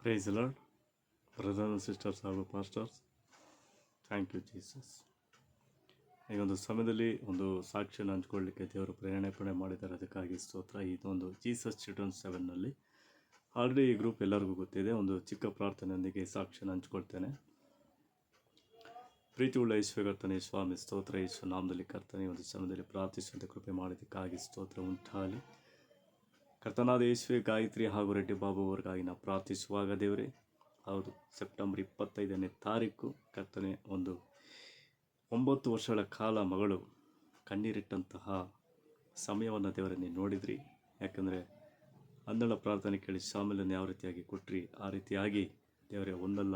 Price lord brother and sisters ಹಾಗೂ pastors, thank you Jesus. ಈ ಒಂದು ಸಮಯದಲ್ಲಿ ಒಂದು ಸಾಕ್ಷಿಯನ್ನು ಹಂಚ್ಕೊಳ್ಳಿಕ್ಕೆ ದೇವರು ಪ್ರೇರಣೆ ಮಾಡಿದ್ದಾರೆ, ಅದಕ್ಕಾಗಿ ಸ್ತೋತ್ರ. ಇದೊಂದು ಜೀಸಸ್ ಚಿಲ್ಡ್ರನ್ಸ್ 7ನಲ್ಲಿ ಆಲ್ರೆಡಿ ಈ ಗ್ರೂಪ್ ಎಲ್ಲರಿಗೂ ಗೊತ್ತಿದೆ. ಒಂದು ಚಿಕ್ಕ ಪ್ರಾರ್ಥನೆಯೊಂದಿಗೆ ಸಾಕ್ಷಿಯನ್ನು ಹಂಚ್ಕೊಳ್ತೇನೆ. ಪ್ರೀತಿ ಉಳ್ಳ ಈಶ್ವರಕರ್ತನೆ ಸ್ವಾಮಿ ಸ್ತೋತ್ರ. ಯೇಸು ನಾಮದಲ್ಲಿ ಕರ್ತನೆ ಒಂದು ಸಮಯದಲ್ಲಿ ಪ್ರಾರ್ಥಿಸುವಂತೆ ಕೃಪೆ ಮಾಡಿದ್ದಕ್ಕಾಗಿ ಸ್ತೋತ್ರ ಉಂಟಾಗಲಿ. ಕರ್ತನಾದ ಯೇಸುವೆ, ಗಾಯತ್ರಿ ಹಾಗೂ ರೆಡ್ಡಿ ಬಾಬು ಅವರಿಗಾಗಿ ನಾವು ಪ್ರಾರ್ಥಿಸುವಾಗ ದೇವರೇ, ಹೌದು, ಸೆಪ್ಟೆಂಬರ್ 25ನೇ ತಾರೀಕು ಕರ್ತನೆ ಒಂದು 9 ವರ್ಷಗಳ ಕಾಲ ಮಗಳು ಕಣ್ಣೀರಿಟ್ಟಂತಹ ಸಮಯವನ್ನು ದೇವರೇ ನೀನು ನೋಡಿದ್ರಿ. ಯಾಕಂದರೆ ಅಂದಳ ಪ್ರಾರ್ಥನೆ ಕೇಳಿ ಶಾಮಿಲನ್ನು ಯಾವ ರೀತಿಯಾಗಿ ಕೊಟ್ರಿ, ಆ ರೀತಿಯಾಗಿ ದೇವರೇ ಒಂದಲ್ಲ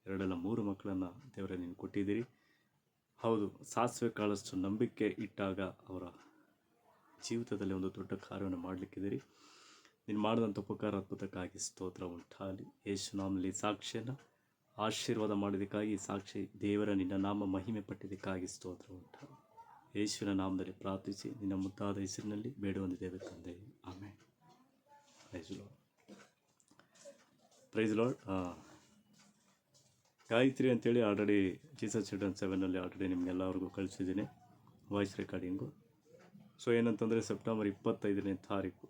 ಎರಡಲ್ಲ 3 ಮಕ್ಕಳನ್ನು ದೇವರೇ ನೀನು ಕೊಟ್ಟಿದ್ದೀರಿ. ಹೌದು, ಸಾಸಿವೆ ಕಾಳಷ್ಟು ನಂಬಿಕೆ ಇಟ್ಟಾಗ ಅವರ ಜೀವಿತದಲ್ಲಿ ಒಂದು ದೊಡ್ಡ ಕಾರ್ಯವನ್ನು ಮಾಡಲಿಕ್ಕಿದ್ದೀರಿ. ನೀನು ಮಾಡಿದಂಥ ಉಪಕಾರ ಅದ್ಭುತಕ್ಕಾಗಿ ಸ್ತೋತ್ರ ಉಂಟಾಗಲಿ. ಯೇಸು ನಾಮದಲ್ಲಿ ಸಾಕ್ಷಿಯನ್ನು ಆಶೀರ್ವಾದ ಮಾಡಿದ್ದಕ್ಕಾಗಿ, ಸಾಕ್ಷಿ ದೇವರ ನಿನ್ನ ನಾಮ ಮಹಿಮೆ ಪಟ್ಟಿದ್ದಕ್ಕಾಗಿ ಸ್ತೋತ್ರ ಉಂಟಾಗಲಿ. ಯೇಸುವಿನ ನಾಮದಲ್ಲಿ ಪ್ರಾರ್ಥಿಸಿ ನಿನ್ನ ಮುದ್ದಾದ ಹೆಸರಿನಲ್ಲಿ ಬೇಡುವಂದಿದ್ದೇವೆ ತಂದೆ, ಆಮೇಲೆ. Price Lord. ಗಾಯತ್ರಿ ಅಂತೇಳಿ ಆಲ್ರೆಡಿ ಜೀಸಸ್ ಚಿಲ್ಡ್ರನ್ಸ್ 7ನಲ್ಲಿ ಆಲ್ರೆಡಿ ನಿಮಗೆಲ್ಲರಿಗೂ ಕಳಿಸಿದ್ದೀನಿ ವಾಯ್ಸ್ ರೆಕಾರ್ಡಿಂಗು. ಸೊ ಏನಂತಂದರೆ ಸೆಪ್ಟೆಂಬರ್ 25ನೇ ತಾರೀಕು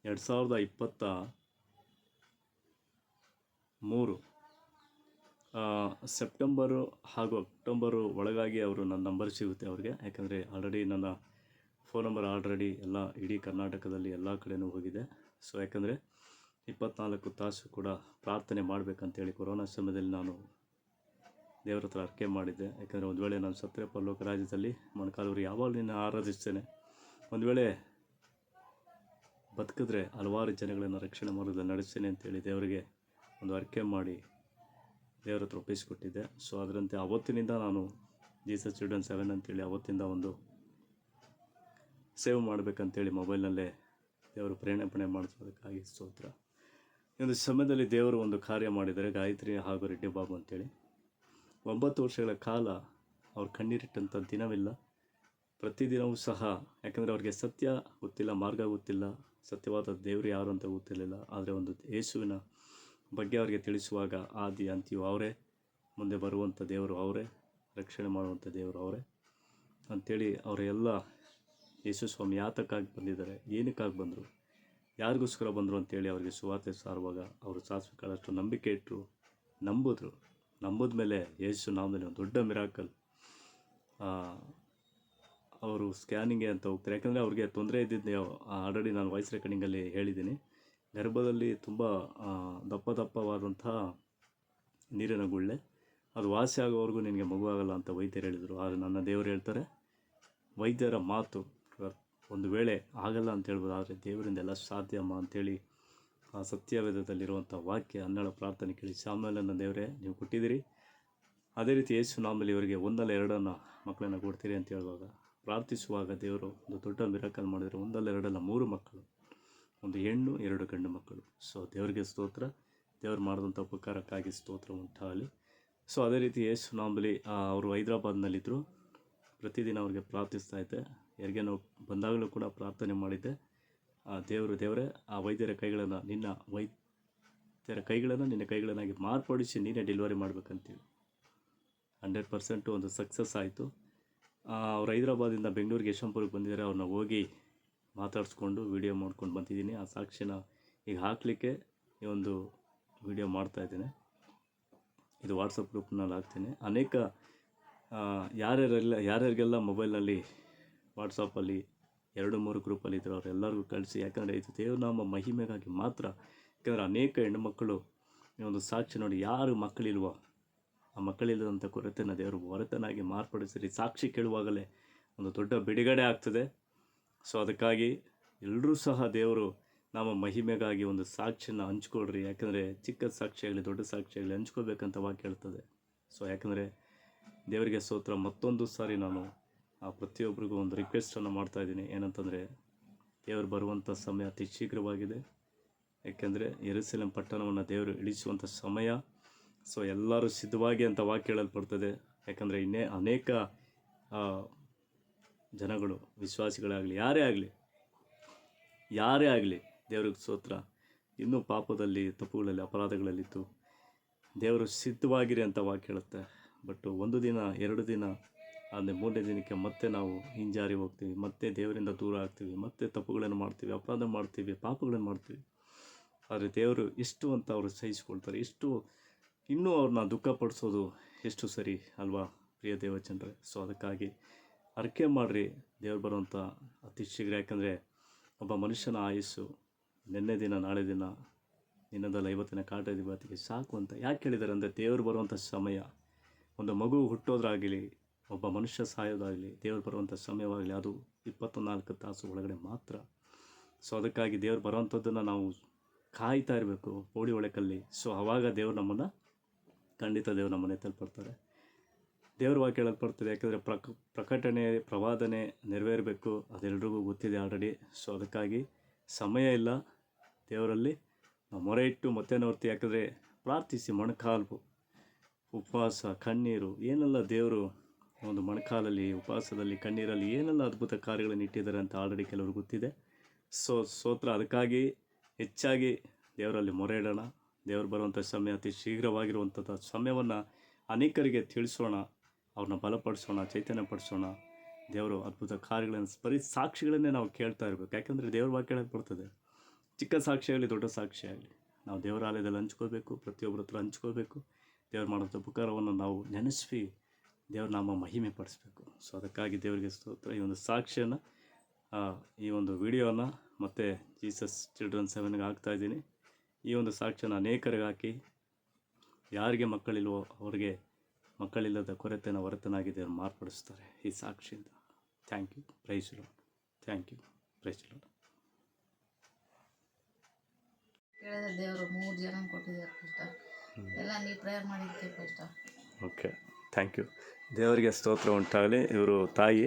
2023 ಸೆಪ್ಟೆಂಬರು ಹಾಗೂ ಅಕ್ಟೋಬರು ಒಳಗಾಗಿ ಅವರು ನನ್ನ ನಂಬರ್ ಸಿಗುತ್ತೆ ಅವ್ರಿಗೆ. ಯಾಕಂದರೆ ಆಲ್ರೆಡಿ ನನ್ನ ಫೋನ್ ನಂಬರ್ ಆಲ್ರೆಡಿ ಎಲ್ಲ ಇಡೀ ಕರ್ನಾಟಕದಲ್ಲಿ ಎಲ್ಲ ಕಡೆಯೂ ಹೋಗಿದೆ. ಸೊ ಯಾಕಂದರೆ 24 ತಾಸು ಕೂಡ ಪ್ರಾರ್ಥನೆ ಮಾಡಬೇಕಂತೇಳಿ ಕೊರೋನಾ ಸಮಯದಲ್ಲಿ ನಾನು ದೇವರ ಹತ್ರ ಅರ್ಕೆ ಮಾಡಿದ್ದೆ. ಯಾಕಂದರೆ ಒಂದು ವೇಳೆ ನಾನು ಸತ್ತರೆ ಪರಲೋಕ ರಾಜ್ಯದಲ್ಲಿ ಮೊಣಕಾಲೂರು ಯಾವಾಗ ನಿನ್ನ ಆರಾಧಿಸ್ತೇನೆ, ಒಂದು ವೇಳೆ ಬದುಕಿದ್ರೆ ಹಲವಾರು ಜನಗಳನ್ನು ರಕ್ಷಣೆ ಮಾಡೋದು ನಡೆಸ್ತೇನೆ ಅಂತೇಳಿ ದೇವರಿಗೆ ಒಂದು ಅರ್ಕೆ ಮಾಡಿ ದೇವರ ಹತ್ರ ಒಪ್ಪಿಸಿಕೊಟ್ಟಿದ್ದೆ. ಸೊ ಅದರಂತೆ ಅವತ್ತಿನಿಂದ ನಾನು ಜೀಸಸ್ ಚಿಲ್ಡ್ರನ್ 7 ಅಂತೇಳಿ ಅವತ್ತಿಂದ ಒಂದು ಸೇವ್ ಮಾಡಬೇಕಂತೇಳಿ ಮೊಬೈಲ್ನಲ್ಲೇ ದೇವರು ಪ್ರೇರಣೆ ಮಾಡಿಸೋದಕ್ಕಾಗಿ ಸ್ತೋತ್ರ. ಈ ಒಂದು ಸಮಯದಲ್ಲಿ ದೇವರು ಒಂದು ಕಾರ್ಯ ಮಾಡಿದರೆ, ಗಾಯತ್ರಿ ಹಾಗೂ ರೆಡ್ಡಿ ಬಾಬು ಅಂತೇಳಿ 9 ವರ್ಷಗಳ ಕಾಲ ಅವ್ರು ಕಣ್ಣೀರಿಟ್ಟಂಥ ದಿನವಿಲ್ಲ. ಪ್ರತಿದಿನವೂ ಸಹ, ಯಾಕಂದರೆ ಅವ್ರಿಗೆ ಸತ್ಯ ಗೊತ್ತಿಲ್ಲ, ಮಾರ್ಗ ಗೊತ್ತಿಲ್ಲ, ಸತ್ಯವಾದ ದೇವರು ಯಾರು ಅಂತ ಗೊತ್ತಿರಲಿಲ್ಲ. ಆದರೆ ಒಂದು ಯೇಸುವಿನ ಬಗ್ಗೆ ಅವರಿಗೆ ತಿಳಿಸುವಾಗ ಆದಿ ಅಂತ್ಯವು ಅವರೇ, ಮುಂದೆ ಬರುವಂಥ ದೇವರು ಅವರೇ, ರಕ್ಷಣೆ ಮಾಡುವಂಥ ದೇವರು ಅವರೇ ಅಂಥೇಳಿ ಅವರೆಲ್ಲ ಯೇಸು ಸ್ವಾಮಿ ಯಾತಕ್ಕಾಗಿ ಬಂದಿದ್ದಾರೆ, ಏನಕ್ಕಾಗಿ ಬಂದರು, ಯಾರಿಗೋಸ್ಕರ ಬಂದರು ಅಂತೇಳಿ ಅವರಿಗೆ ಸುವಾರ್ತೆ ಸಾರುವಾಗ ಅವರು ಸಾಸಿವೆ ಕಾಳಷ್ಟು ನಂಬಿಕೆ ಇಟ್ಟರು, ನಂಬಿದ ಮೇಲೆ ಯೇಸು ನಾಮದಲ್ಲಿ ಒಂದು ದೊಡ್ಡ ಮಿರಾಕಲ್. ಅವರು ಸ್ಕ್ಯಾನಿಂಗ್ಗೆ ಅಂತ ಹೋಗ್ತಾರೆ. ಯಾಕಂದರೆ ಅವ್ರಿಗೆ ತೊಂದರೆ ಇದ್ದಿದ್ದು ಆಲ್ರೆಡಿ ನಾನು ವಾಯ್ಸ್ ರೆಕಾರ್ಡಿಂಗಲ್ಲಿ ಹೇಳಿದ್ದೀನಿ. ಗರ್ಭದಲ್ಲಿ ತುಂಬ ದಪ್ಪವಾದಂಥ ನೀರಿನ ಗುಳ್ಳೆ, ಅದು ವಾಸಿ ಆಗೋವರೆಗೂ ನಿನಗೆ ಮಗುವಾಗಲ್ಲ ಅಂತ ವೈದ್ಯರು ಹೇಳಿದರು. ಆದರೆ ನನ್ನ ದೇವರು ಹೇಳ್ತಾರೆ, ವೈದ್ಯರ ಮಾತು ಒಂದು ವೇಳೆ ಆಗಲ್ಲ ಅಂತ ಹೇಳ್ಬೋದು, ಆದರೆ ದೇವರಿಂದ ಎಲ್ಲ ಸಾಧ್ಯ ಅಮ್ಮ ಅಂಥೇಳಿ ಆ ಸತ್ಯವೇದದಲ್ಲಿರುವಂಥ ವಾಕ್ಯ, ಹನ್ನೆರಡು ಪ್ರಾರ್ಥನೆ ಕೇಳಿ ಶಾಮಲನ್ನು ದೇವರೇ ನೀವು ಕೊಟ್ಟಿದ್ದೀರಿ. ಅದೇ ರೀತಿ ಯೇಸು ನಾಮದಲ್ಲಿ ಇವರಿಗೆ 1 ಅಲ್ಲ 2 ಮಕ್ಕಳನ್ನು ಕೊಡ್ತೀರಿ ಅಂತ ಹೇಳುವಾಗ, ಪ್ರಾರ್ಥಿಸುವಾಗ ದೇವರು ಒಂದು ದೊಡ್ಡ ಮಿರಾಕಲ್ ಮಾಡಿದರೆ 1 ಅಲ್ಲ 2 ಅಲ್ಲ 3 ಮಕ್ಕಳು, ಒಂದು ಹೆಣ್ಣು 2 ಗಂಡು ಮಕ್ಕಳು. ಸೊ ದೇವರಿಗೆ ಸ್ತೋತ್ರ, ದೇವರು ಮಾಡಿದಂಥ ಉಪಕಾರಕ್ಕಾಗಿ ಸ್ತೋತ್ರ ಉಂಟಾಗಲಿ. ಸೊ ಅದೇ ರೀತಿ ಯೇಸು ನಾಮದಲ್ಲಿ ಅವರು ಹೈದರಾಬಾದ್ನಲ್ಲಿದ್ದರು. ಪ್ರತಿದಿನ ಅವ್ರಿಗೆ ಪ್ರಾರ್ಥಿಸ್ತಾ ಇದ್ದೆ. ಯಾರಿಗೇನೋ ಬಂದಾಗಲೂ ಕೂಡ ಪ್ರಾರ್ಥನೆ ಮಾಡಿದ್ದೆ, ದೇವರೇ ಆ ವೈದ್ಯರ ಕೈಗಳನ್ನು ನಿನ್ನ ಕೈಗಳನ್ನಾಗಿ ಮಾರ್ಪಡಿಸಿ ನೀನೇ ಡೆಲಿವರಿ ಮಾಡಬೇಕಂತೀವಿ. 100% ಒಂದು ಸಕ್ಸಸ್ ಆಯಿತು. ಅವ್ರು ಹೈದರಾಬಾದಿಂದ ಬೆಂಗಳೂರಿಗೆ ಯಶವಂತಪುರಕ್ಕೆ ಬಂದಿದ್ದಾರೆ. ಅವ್ರನ್ನ ಹೋಗಿ ಮಾತಾಡಿಸ್ಕೊಂಡು ವಿಡಿಯೋ ಮಾಡ್ಕೊಂಡು ಬಂದಿದ್ದೀನಿ. ಆ ಸಾಕ್ಷಿನ ಈಗ ಹಾಕಲಿಕ್ಕೆ ಈ ಒಂದು ವಿಡಿಯೋ ಮಾಡ್ತಾಯಿದ್ದೇನೆ. ಇದು ವಾಟ್ಸಪ್ ಗ್ರೂಪ್ನಲ್ಲಿ ಹಾಕ್ತೀನಿ. ಅನೇಕ ಯಾರ್ಯಾರಿಗೆಲ್ಲ ಮೊಬೈಲ್ನಲ್ಲಿ ವಾಟ್ಸಪ್ಪಲ್ಲಿ 2-3 ಗ್ರೂಪಲ್ಲಿ ಇದ್ದರು ಅವರೆಲ್ಲರಿಗೂ ಕಳಿಸಿ. ಯಾಕಂದರೆ ಇದು ದೇವನಾಮ ಮಹಿಮೆಗಾಗಿ ಮಾತ್ರ. ಯಾಕಂದರೆ ಅನೇಕ ಹೆಣ್ಣುಮಕ್ಕಳು ಈ ಒಂದು ಸಾಕ್ಷಿ ನೋಡಿ, ಯಾರು ಮಕ್ಕಳಿಲ್ವೋ ಆ ಮಕ್ಕಳಿಲ್ಲದಂಥ ಕೊರತೆಯನ್ನು ದೇವರು ಹೊರತನಾಗಿ ಮಾರ್ಪಡಿಸಿರಿ. ಸಾಕ್ಷಿ ಕೇಳುವಾಗಲೇ ಒಂದು ದೊಡ್ಡ ಬಿಡುಗಡೆ ಆಗ್ತದೆ. ಸೊ ಅದಕ್ಕಾಗಿ ಎಲ್ಲರೂ ಸಹ ದೇವರು ನಮ್ಮ ಮಹಿಮೆಗಾಗಿ ಒಂದು ಸಾಕ್ಷಿಯನ್ನು ಹಂಚ್ಕೊಳ್ರಿ. ಯಾಕಂದರೆ ಚಿಕ್ಕ ಸಾಕ್ಷಿಯಾಗಲಿ ದೊಡ್ಡ ಸಾಕ್ಷಿಯಾಗಲಿ ಹಂಚ್ಕೋಬೇಕಂತ ವಾಕ್ಯ ಹೇಳ್ತದೆ. ಸೊ ಯಾಕಂದರೆ ದೇವರಿಗೆ ಸ್ತೋತ್ರ. ಮತ್ತೊಂದು ಸಾರಿ ನಾನು ಪ್ರತಿಯೊಬ್ಬರಿಗೂ ಒಂದು ರಿಕ್ವೆಸ್ಟನ್ನು ಮಾಡ್ತಾಯಿದ್ದೀನಿ. ಏನಂತಂದರೆ, ದೇವರು ಬರುವಂಥ ಸಮಯ ಅತಿ ಶೀಘ್ರವಾಗಿದೆ. ಯಾಕೆಂದರೆ ಯೆರೂಸಲೇಮ್ ಪಟ್ಟಣವನ್ನು ದೇವರು ಇಳಿಸುವಂಥ ಸಮಯ. ಸೊ ಎಲ್ಲರೂ ಸಿದ್ಧವಾಗಿ ಅಂತ ವಾಕ್ಯ ಹೇಳಲ್ಪಡ್ತದೆ. ಯಾಕಂದರೆ ಇನ್ನೇ ಅನೇಕ ಜನಗಳು, ವಿಶ್ವಾಸಿಗಳಾಗಲಿ ಯಾರೇ ಆಗಲಿ ದೇವ್ರಿಗೆ ಸ್ತೋತ್ರ, ಇನ್ನೂ ಪಾಪದಲ್ಲಿ, ತಪ್ಪುಗಳಲ್ಲಿ, ಅಪರಾಧಗಳಲ್ಲಿದ್ದು ದೇವರು ಸಿದ್ಧವಾಗಿರಿ ಅಂತ ವಾಕ್ಯ ಹೇಳುತ್ತೆ. ಬಟ್ 1 ದಿನ 2 ದಿನ ಅಂದರೆ 3ನೇ ದಿನಕ್ಕೆ ಮತ್ತೆ ನಾವು ಹಿಂಜಾರಿ ಹೋಗ್ತೀವಿ, ಮತ್ತೆ ದೇವರಿಂದ ದೂರ ಆಗ್ತೀವಿ, ಮತ್ತೆ ತಪ್ಪುಗಳನ್ನು ಮಾಡ್ತೀವಿ, ಅಪರಾಧ ಮಾಡ್ತೀವಿ, ಪಾಪಗಳನ್ನು ಮಾಡ್ತೀವಿ. ಆದರೆ ದೇವರು ಎಷ್ಟು ಅಂತ ಅವರು ಸಹಿಸ್ಕೊಳ್ತಾರೆ, ಎಷ್ಟು ಇನ್ನೂ ಅವ್ರನ್ನ ದುಃಖಪಡಿಸೋದು ಎಷ್ಟು ಸರಿ ಅಲ್ವಾ ಪ್ರಿಯ ದೇವಜನರೇ. ಸೊ ಅದಕ್ಕಾಗಿ ಅರಿಕೆ ಮಾಡಿರಿ ದೇವ್ರು ಬರುವಂಥ ಅತಿ ಶೀಘ್ರ. ಯಾಕಂದರೆ ಒಬ್ಬ ಮನುಷ್ಯನ ಆಯುಸ್ಸು ನಿನ್ನೆ ದಿನ ನಾಳೆ ದಿನ ದಿನದಲ್ಲಿ 50 ದಿನ ಕಾಟ ದಿವತ್ತಿಗೆ ಸಾಕು ಅಂತ ಯಾಕೆ ಹೇಳಿದ್ದಾರೆ ಅಂದರೆ, ದೇವರು ಬರುವಂಥ ಸಮಯ, ಒಂದು ಮಗು ಹುಟ್ಟೋದ್ರಾಗಲಿ, ಒಬ್ಬ ಮನುಷ್ಯ ಸಾಯೋದಾಗಲಿ, ದೇವರು ಬರುವಂಥ ಸಮಯವಾಗಲಿ ಅದು 24 ತಾಸು ಒಳಗಡೆ ಮಾತ್ರ. ಸೊ ಅದಕ್ಕಾಗಿ ದೇವ್ರು ಬರುವಂಥದ್ದನ್ನು ನಾವು ಕಾಯ್ತಾ ಇರಬೇಕು ಪೋಡಿ ಒಳಕಲ್ಲಿ. ಸೊ ಆವಾಗ ದೇವ್ರು ನಮ್ಮನ್ನು ಖಂಡಿತ ದೇವ್ರು ನಮ್ಮನೆ ತಲುಪಡ್ತಾರೆ. ದೇವ್ರ ವಾಕ್ಯ ಹೇಳಲ್ಪಡ್ತದೆ. ಯಾಕೆಂದರೆ ಪ್ರಕಟಣೆ ಪ್ರವಾದನೆ ನೆರವೇರಬೇಕು, ಅದೆಲ್ರಿಗೂ ಗೊತ್ತಿದೆ ಆಲ್ರೆಡಿ. ಸೊ ಅದಕ್ಕಾಗಿ ಸಮಯ ಇಲ್ಲ, ದೇವರಲ್ಲಿ ನಾವು ಮೊರೆ ಇಟ್ಟು ಮತ್ತೆ ನೋಡ್ತೀವಿ. ಯಾಕಂದರೆ ಪ್ರಾರ್ಥಿಸಿ, ಮೊಣಕಾಲು ಉಪವಾಸ, ಕಣ್ಣೀರು, ಏನೆಲ್ಲ ದೇವರು ಒಂದು ಮೊಣಕಾಲಲ್ಲಿ, ಉಪವಾಸದಲ್ಲಿ, ಕಣ್ಣೀರಲ್ಲಿ ಏನೆಲ್ಲ ಅದ್ಭುತ ಕಾರ್ಯಗಳನ್ನು ಇಟ್ಟಿದ್ದಾರೆ ಅಂತ ಆಲ್ರೆಡಿ ಕೆಲವರು ಗೊತ್ತಿದೆ. ಸೊ ಸ್ತೋತ್ರ. ಅದಕ್ಕಾಗಿ ಹೆಚ್ಚಾಗಿ ದೇವರಲ್ಲಿ ಮೊರೆ ಇಡೋಣ. ದೇವರು ಬರುವಂಥ ಸಮಯ ಅತಿ ಶೀಘ್ರವಾಗಿರುವಂಥದ್ದು ಸಮಯವನ್ನು ಅನೇಕರಿಗೆ ತಿಳಿಸೋಣ, ಅವ್ರನ್ನ ಬಲಪಡಿಸೋಣ, ಚೈತನ್ಯಪಡಿಸೋಣ. ದೇವರು ಅದ್ಭುತ ಕಾರ್ಯಗಳನ್ನು ಬರೀ ಸಾಕ್ಷಿಗಳನ್ನೇ ನಾವು ಕೇಳ್ತಾ ಇರಬೇಕು. ಯಾಕಂದರೆ ದೇವ್ರ ವಾಕ್ಯ ಹೇಳಕ್ಕೆ ಬರ್ತದೆ, ಚಿಕ್ಕ ಸಾಕ್ಷಿ ಆಗಲಿ ದೊಡ್ಡ ಸಾಕ್ಷಿ ಆಗಲಿ ನಾವು ದೇವರ ಆಲಯದಲ್ಲಿ ಹಂಚ್ಕೋಬೇಕು, ಪ್ರತಿಯೊಬ್ಬರ ಹತ್ರ ಹಂಚ್ಕೋಬೇಕು. ದೇವ್ರು ಮಾಡೋಂಥ ಉಪಕಾರವನ್ನು ನಾವು ನೆನೆಸಿ ದೇವ್ರ ನಾಮ ಮಹಿಮೆ ಪಡಿಸ್ಬೇಕು. ಸೊ ಅದಕ್ಕಾಗಿ ದೇವರಿಗೆ ಸ್ತೋತ್ರ. ಈ ಒಂದು ಸಾಕ್ಷಿಯನ್ನು, ಈ ಒಂದು ವಿಡಿಯೋನ ಮತ್ತು ಜೀಸಸ್ ಚಿಲ್ಡ್ರನ್ 7ಗೆ ಹಾಕ್ತಾಯಿದ್ದೀನಿ. ಈ ಒಂದು ಸಾಕ್ಷಿಯನ್ನು ಅನೇಕರಿಗೆ ಹಾಕಿ, ಯಾರಿಗೆ ಮಕ್ಕಳಿಲ್ವೋ ಅವರಿಗೆ ಮಕ್ಕಳಿಲ್ಲದ ಕೊರತೆನ ಹೊರತನಾಗಿ ದೇವರು ಮಾರ್ಪಡಿಸ್ತಾರೆ ಈ ಸಾಕ್ಷಿಯಿಂದ. Thank you. Praise Lord. Thank you. Praise Lord. ಕೇಳಿದ್ರೆ ದೇವರು 3 ಜನ ಕೊಟ್ಟಿದ್ದಾರೆ ಫಸ್ಟ್. ಎಲ್ಲ ನೀವು ಪ್ರೇಯರ್ ಮಾಡಿದ್ದಕ್ಕೆ ಫಸ್ಟ್. Okay, thank you. ದೇವರಿಗೆ ಸ್ತೋತ್ರ ಉಂಟಾಗಲಿ. ಇವರು ತಾಯಿ,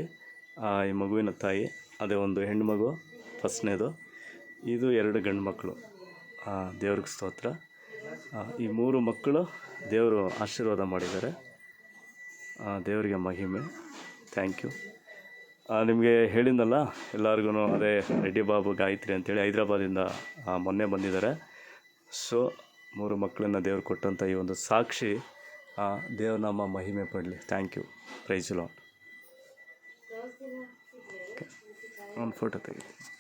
ಈ ಮಗುವಿನ ತಾಯಿ. ಅದೇ ಒಂದು ಹೆಣ್ಣು ಮಗು ಫಸ್ಟ್ನೇದು, ಇದು 2 ಗಂಡು ಮಕ್ಕಳು. ದೇವ್ರಿಗೆ ಸ್ತೋತ್ರ. ಈ 3 ಮಕ್ಕಳು ದೇವರು ಆಶೀರ್ವಾದ ಮಾಡಿದ್ದಾರೆ. ದೇವರಿಗೆ ಮಹಿಮೆ. Thank you. ನಿಮಗೆ ಹೇಳಿದ್ನಲ್ಲ ಎಲ್ಲರಿಗೂ, ಅದೇ ರೆಡ್ಡಿ ಬಾಬು ಗಾಯತ್ರಿ ಅಂತೇಳಿ ಹೈದ್ರಾಬಾದಿಂದ ಮೊನ್ನೆ ಬಂದಿದ್ದಾರೆ. ಸೊ 3 ಮಕ್ಕಳನ್ನ ದೇವ್ರು ಕೊಟ್ಟಂಥ ಈ ಒಂದು ಸಾಕ್ಷಿ ದೇವ್ರ ನಮ್ಮ ಮಹಿಮೆ ಪಡಲಿ. Thank you. Praise Lord. ಒಂದು ಫೋಟೋ ತೆಗಿತೀನಿ.